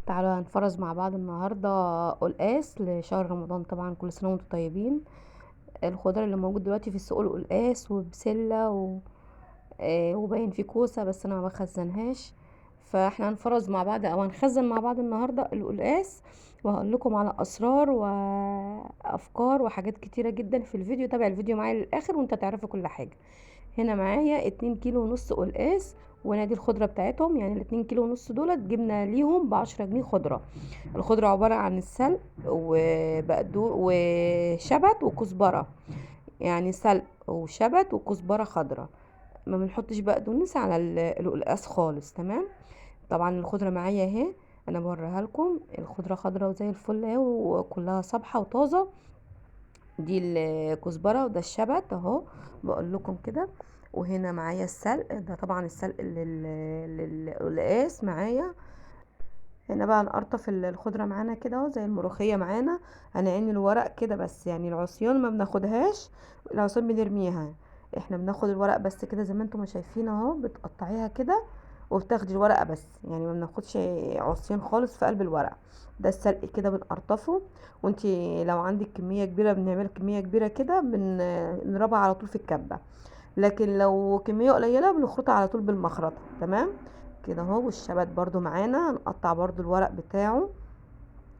تعالوا هنفرز مع بعض النهاردة قلقاس لشهر رمضان. طبعا كل سنة وانتم طيبين. الخضار اللي موجود دلوقتي في السوق القلقاس وبسلة وباين في كوسة، بس انا ما بخزنهاش. فاحنا هنفرز مع بعض او هنخزن مع بعض النهاردة القلقاس، وهقول لكم على اسرار وافكار وحاجات كتيرة جدا في الفيديو. تابع الفيديو معايا للاخر وانت تعرفي كل حاجة. هنا معايا 2 كيلو ونص قلقاس، ونادي الخضرة بتاعتهم، يعني ال2 كيلو ونص دولت جبنا ليهم ب10 جنيه خضرة. الخضرة عبارة عن السلق وبقدو وشبت وكزبرة، يعني سلق وشبت وكزبرة خضرة. ما بنحطش بقدونس على القلقاس خالص. تمام. طبعا الخضرة معايا اهي، انا بوريها لكم. الخضرة خضرة وزي الفل اهي وكلها صبحة وطازة. دي الكزبرة وده الشبت اهو، بقول لكم كده. وهنا معايا السلق، ده طبعا السلق للقلقاس معايا. هنا بقى نقرطف الخضرة معانا كده اهو زي الملوخية معانا. هنعين الورق كده بس، يعني العصيان ما بناخدهاش، العصيان بنرميها. احنا بناخد الورق بس كده زي ما انتم ما شايفين اهو، بتقطعيها كده وبتاخدي الورقة بس، يعني ما بناخدش عصيان خالص في قلب الورق. ده السلق كده بنقرطفه. وانتي لو عندك كمية كبيرة، بنعمل كمية كبيرة كده بنضربها على طول في الكبة. لكن لو كمية قليلة بنخرطها على طول بالمخرطة. تمام كده اهو. والشبت برضو معانا، هنقطع برضو الورق بتاعه،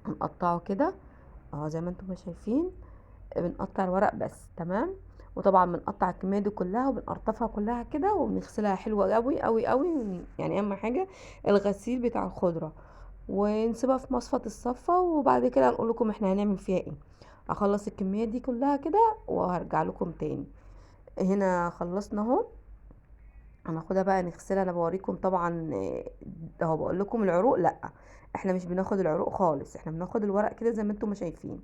هنقطعه كده اهو زي ما انتم ما شايفين. بنقطع الورق بس. تمام. وطبعا بنقطع الكميه دي كلها وبنقرطفها كلها كده وبنغسلها حلوه قوي قوي قوي. يعني اهم حاجه الغسيل بتاع الخضره، ونسيبها في مصفى الصفة. وبعد كده هنقول لكم احنا هنعمل فيها ايه. هخلص الكميه دي كلها كده وهرجع لكم تاني. هنا خلصنا اهو. هناخدها بقى نغسلها. انا بوريكم طبعا اهو بقول لكم العروق لا، احنا مش بناخد العروق خالص، احنا بناخد الورق كده زي ما انتم ما شايفين.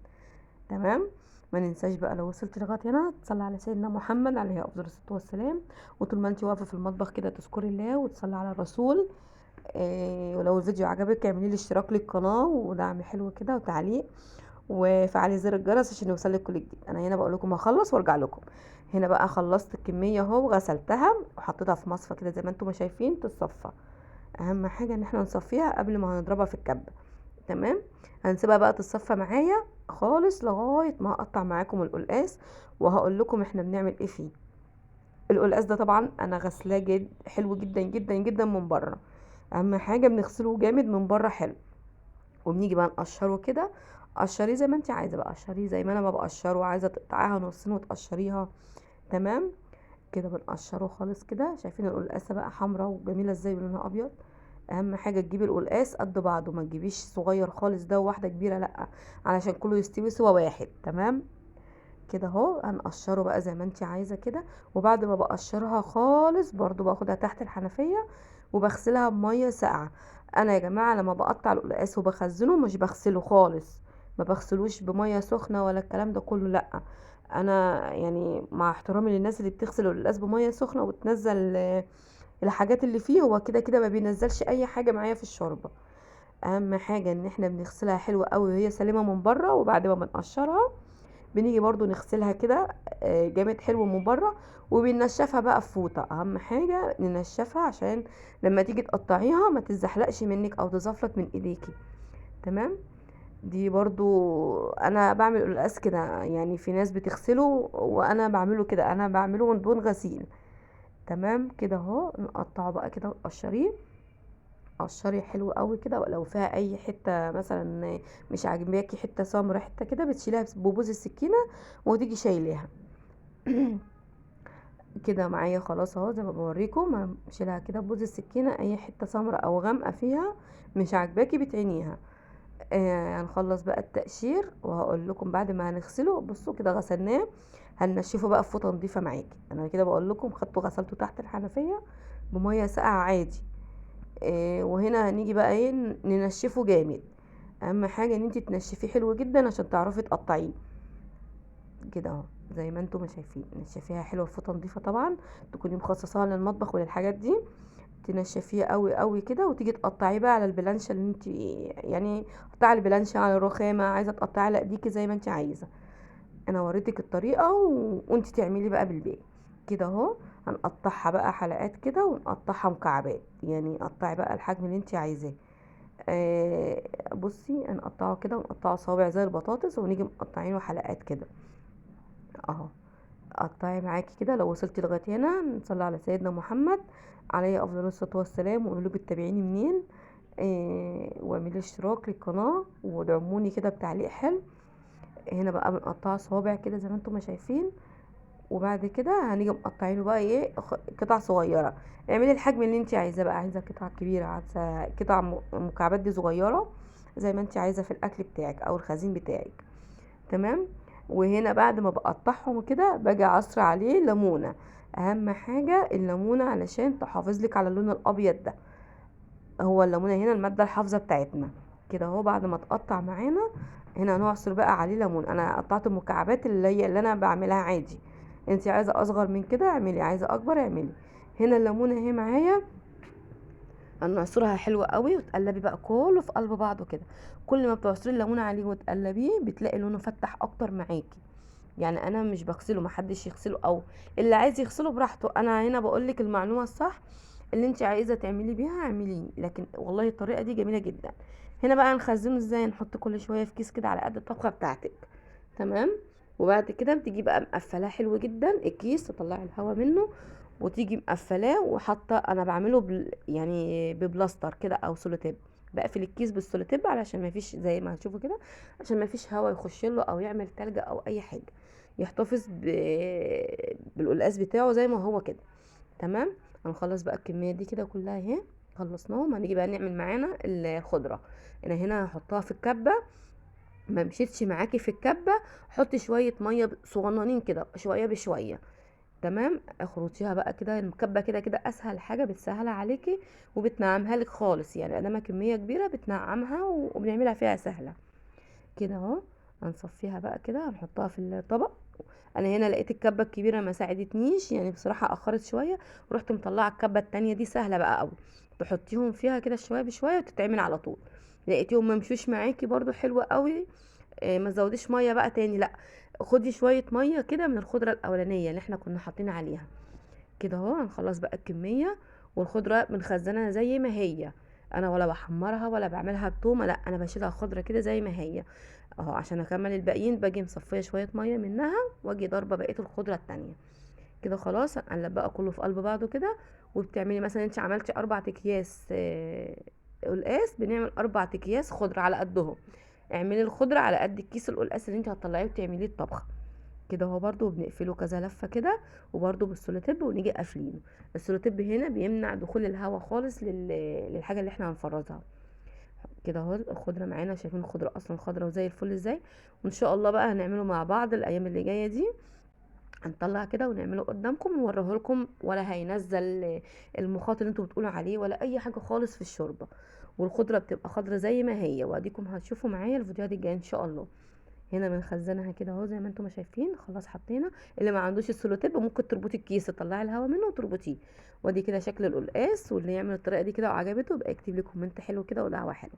تمام. ما ننساش بقى لو وصلت لغايه هنا تصلي على سيدنا محمد عليه افضل الصلاه والسلام. وطول ما انت واقفه في المطبخ كده تذكري الله وتصلي على الرسول. ولو الفيديو عجبك اعملي لي اشتراك للقناه ودعم حلو كده وتعليق، وفعلي زر الجرس عشان يوصلك كل جديد. انا هنا بقول لكم هخلص وارجع لكم. هنا بقى خلصت الكميه اهو وغسلتها وحطيتها في مصفى كده زي ما انتم ما شايفين تتصفى. اهم حاجه ان احنا نصفيها قبل ما هنضربها في الكبه. تمام. هنسيبها بقى تتصفى معايا خالص لغايه ما هقطع معاكم القلقاس وهقول لكم احنا بنعمل ايه فيه. القلقاس ده طبعا انا غسلاه حلو جدا جدا جدا من بره. اهم حاجه بنغسله جامد من بره حلو. وبنيجي بقى نقشره كده. قشريه زي ما انت عايزه بقى، قشريه زي ما انا ما بقشره. عايزه تقطعيها نصين وتقشريها. تمام كده. بنقشره خالص كده. شايفين القلقاسه بقى حمراء وجميله ازاي بلونها ابيض. اهم حاجه تجيبي القلقاس قد بعضه، ما تجيبيش صغير خالص ده وواحده كبيره لا، علشان كله يستوي سوا واحد. تمام كده اهو. هنقشره بقى زي ما انت عايزه كده. وبعد ما بقشرها خالص برضو باخدها تحت الحنفيه وبغسلها بميه ساقعه. انا يا جماعه لما بقطع القلقاس وبخزنه مش بغسله خالص، ما بغسلوش بميه سخنه ولا الكلام ده كله لا. انا يعني مع احترامي للناس اللي بتغسل القلقاس بميه سخنه وتنزل الحاجات اللي فيه، هو كده كده ما بينزلش اي حاجه معايا في الشوربه. اهم حاجه ان احنا بنغسلها حلوه قوي وهي سليمه من بره. وبعد ما بنقشرها بنيجي برضو نغسلها كده جامد حلو من بره. وبننشفها بقى في فوطه. اهم حاجه ننشفها عشان لما تيجي تقطعيها ما تزحلقش منك او تزفلت من ايديكي. تمام. دي برضو انا بعمل القلقاس كده، يعني في ناس بتغسله وانا بعمله كده، انا بعمله من دون غسيل. تمام كده اهو. نقطعه بقى كده وتقشريه. قشري حلو قوي كده. ولو فيها اي حته مثلا مش عاجباكي، حته سمرا حته كده، بتشيلها ببوز السكينه وتيجي شايلاها. كده معايا خلاص اهو زي ما بوريكم. بشيلها كده ببوز السكينه، اي حته سمرا او غامقه فيها مش عاجباكي بتعينيها. هنخلص بقى التقشير وهقول لكم بعد ما هنغسله. بصوا كده غسلناه، هننشفه بقى في فوطه نضيفه معاكي. انا كده بقول لكم خدته غسلته تحت الحنفيه بميه ساقعه عادي. وهنا هنيجي بقى ايه ننشفه جامد. اهم حاجه ان انت تنشفيه حلو جدا عشان تعرفي تقطعيه. كده اهو زي ما انتم شايفين. نشفيها حلوه في فوطه نضيفه طبعا، تكوني مخصصاها للمطبخ وللحاجات دي. تنشفيه قوي قوي كده وتيجي تقطعيه بقى على البلانشه اللي انت، يعني قطعي على البلانشه على الرخامه، عايزه تقطعي على ايديكي زي ما انت عايزه. انا وريتك الطريقه وانت تعملي بقى بالباقي. كده اهو. هنقطعها بقى حلقات كده ونقطعها مكعبات، يعني قطعي بقى الحجم اللي انت عايزاه. بصي هنقطعه كده ونقطعه صوابع زي البطاطس ونيجي مقطعينه حلقات كده اهو. قطعي معاكي كده. لو وصلتي لغايه هنا نصلي على سيدنا محمد عليه افضل الصلاه والسلام، وقولوا له بتتابعيني منين. واعملي اشتراك للقناه ودعموني كده بتعليق حلو. هنا بقى بنقطعه صوابع كده زي ما انتم ما شايفين، وبعد كده هنيجي مقطعينه بقى ايه قطع صغيره. اعملي الحجم اللي انت عايزاه بقى، عايزه قطع كبيره، عايزه قطع مكعبات دي صغيره زي ما انت عايزه في الاكل بتاعك او الخزين بتاعك. تمام. وهنا بعد ما بقطعهم كده باجي اعصر عليه ليمونه. اهم حاجه الليمونه علشان تحافظ لك على اللون الابيض ده. هو الليمونه هنا الماده الحافظه بتاعتنا. كده اهو بعد ما تقطع معانا هنا هنعصر بقى عليه ليمون. انا قطعت المكعبات اللي انا بعملها عادي. انت عايزه اصغر من كده اعملي، عايزه اكبر اعملي. هنا الليمونه اهي معايا هنعصرها حلوة قوي وتقلبي بقى كله في قلب بعضه كده. كل ما بتعصري الليمون عليه وتقلبيه بتلاقي لونه فتح اكتر معاكي. يعني انا مش بغسله، محدش يغسله، او اللي عايز يغسله براحته. انا هنا بقولك المعلومه الصح اللي انت عايزه تعملي بيها اعمليه، لكن والله الطريقه دي جميله جدا. هنا بقى نخزنه ازاي؟ نحط كل شويه في كيس كده على قد الطبخه بتاعتك. تمام. وبعد كده بتيجي بقى مقفلاه حلو جدا الكيس، تطلعي الهواء منه وتيجي مقفلاه وحاطه. انا بعمله يعني ببلاستر كده او سولوتيب. بقفل الكيس بالسولوتيب علشان ما فيش زي ما هتشوفوا كده، عشان ما فيش هواء يخش له او يعمل تلج او اي حاجه. يحتفظ بالقلقاس بتاعه زي ما هو كده. تمام. هنخلص بقى الكميه دي كده كلها اهي. خلصناهم. هنيجي بقى نعمل معانا الخضره. انا هنا هحطها في الكبه. ما مشيتش معاكي في الكبه حطي شويه ميه صغننين كده شويه بشويه. تمام. اخرطيها بقى كده. المكبه كده كده اسهل حاجه بتسهلها عليكي وبتنعمها لك خالص. يعني ادامها كميه كبيره بتنعمها وبنعملها فيها سهله كده اهو. هنصفيها بقى كده هنحطها في الطبق. انا هنا لقيت الكبه الكبيره ما ساعدتنيش يعني بصراحه، اخرت شويه ورحت مطلعه الكبه التانية دي سهله بقى قوي. تحطيهم فيها كده شويه بشويه وتتعمل على طول. لقيتيهم ما مشوش معاكي برضو حلوه قوي. ما تزوديش ميه بقى تاني، لا. خدي شويه ميه كده من الخضره الاولانيه اللي احنا كنا حاطين عليها. كده اهو. هنخلص بقى الكميه والخضره بنخزنها زي ما هي. انا ولا بحمرها ولا بعملها بتومه، لا انا بشيلها خضره كده زي ما هي اهو. عشان اكمل الباقيين باجي مصفيه شويه ميه منها واجي ضاربه بقيه الخضره التانية. كده خلاص. هنقلب بقى كله في قلب بعضه كده. وبتعملي مثلا انت عملتي 4 اكياس قلقاس، بنعمل 4 اكياس خضره على قدهم. اعملي الخضره على قد الكيس القلقاس اللي انت هتطلعيه وتعمليه الطبخه. كده هو برضو بنقفله كذا لفه كده وبرضو بالسولوتيب ونيجي قافلينه. السولوتيب هنا بيمنع دخول الهواء خالص للحاجه اللي احنا هنفرزها. كده اهو الخضره معانا. شايفين الخضره اصلا خضره وزي الفل ازاي. وان شاء الله بقى هنعمله مع بعض الايام اللي جايه دي. هنطلع كده ونعمله قدامكم ونوريه لكم، ولا هينزل المخاط اللي انتوا بتقولوا عليه ولا اي حاجه خالص في الشوربه. والخضره بتبقى خضره زي ما هي. واديكم هتشوفوا معايا الفيديوهات الجايه ان شاء الله. هنا بنخزنها كده اهو زي ما انتم ما شايفين. خلاص حطينا. اللي ما عندوش السولوتيب ممكن تربطي الكيس تطلعي الهواء منه وتربطيه. وادي كده شكل القلقاس. واللي يعمل الطريقه دي كده وعجبته يبقى يكتب لي كومنت حلو كده ودعوه حلوه.